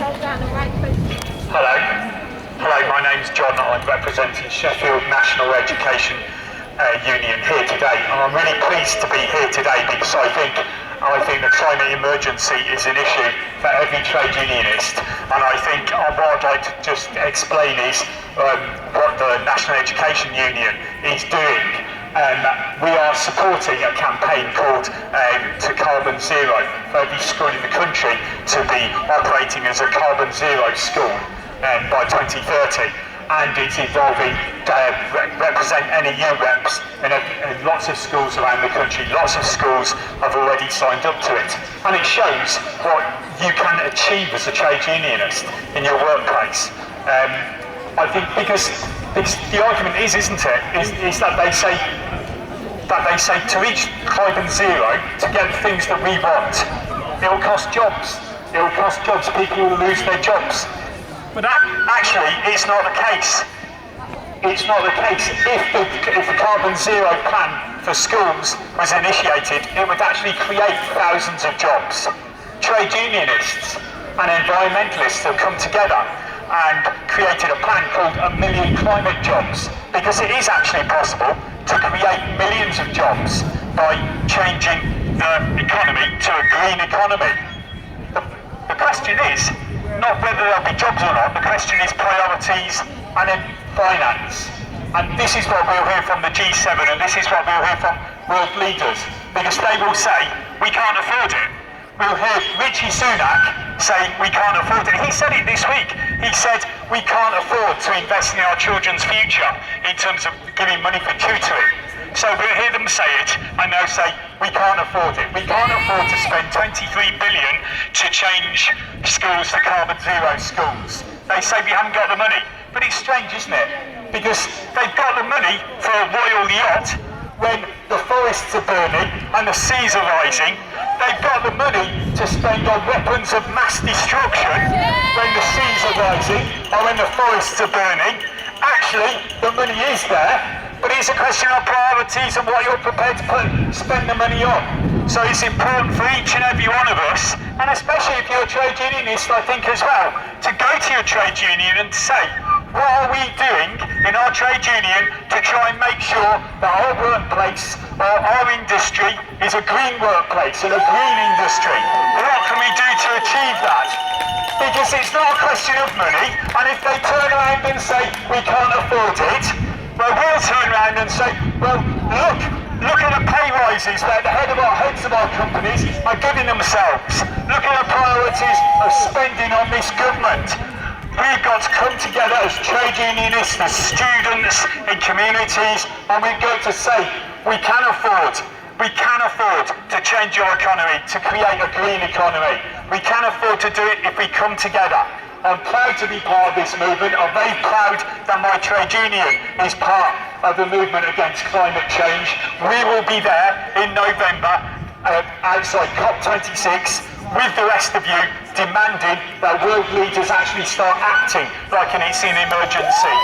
Hello. Hello, my name's John. I'm representing Sheffield National Education Union here today. And I'm really pleased to be here today because I think the climate emergency is an issue for every trade unionist. And I think what I'd like to just explain is what the National Education Union is doing. We are supporting a campaign called To Carbon Zero for every school in the country to be operating as a carbon zero school by 2030. And it's involving represent NEU reps in lots of schools around the country. Lots of schools have already signed up to it. And it shows what you can achieve as a trade unionist in your workplace. I think because the argument is, isn't it, is that they say to reach carbon zero, to get the things that we want, it'll cost jobs. It'll cost jobs. People will lose their jobs. But actually, it's not the case. It's not the case. If the carbon zero plan for schools was initiated, it would actually create thousands of jobs. Trade unionists and environmentalists have come together and created a plan called 1 million climate jobs, because it is actually possible to create millions of jobs by changing the economy to a green economy. The question is not whether there'll be jobs or not, the question is priorities and then finance. And this is what we'll hear from the G7, and this is what we'll hear from world leaders, because they will say, we can't afford it. We'll hear Rishi Sunak say we can't afford it. He said it this week. He said we can't afford to invest in our children's future in terms of giving money for tutoring. So we'll hear them say it, and they'll say we can't afford it. We can't afford to spend 23 billion to change schools to carbon zero schools. They say we haven't got the money. But it's strange, isn't it? Because they've got the money for a royal yacht when the forests are burning and the seas are rising. They've got the money to spend on weapons of mass destruction when the seas are rising or when the forests are burning. Actually, the money is there, but it's a question of priorities and what you're prepared to spend the money on. So it's important for each and every one of us, and especially if you're a trade unionist, I think as well, to go to your trade union and say, what are we doing in our trade union to try and make sure that our workplace or our industry is a green workplace and a green industry? What can we do to achieve that? Because it's not a question of money, and if they turn around and say we can't afford it, well, we'll turn around and say, well, look at the pay rises that the heads of our companies are giving themselves. Look at the priorities of spending on this government. We've got to come together as trade unionists, as students in communities, and we've got to say we can afford to change our economy, to create a green economy. We can afford to do it if we come together. I'm proud to be part of this movement. I'm very proud that my trade union is part of the movement against climate change. We will be there in November outside COP26 with the rest of you, demanding that world leaders actually start acting like it's an emergency.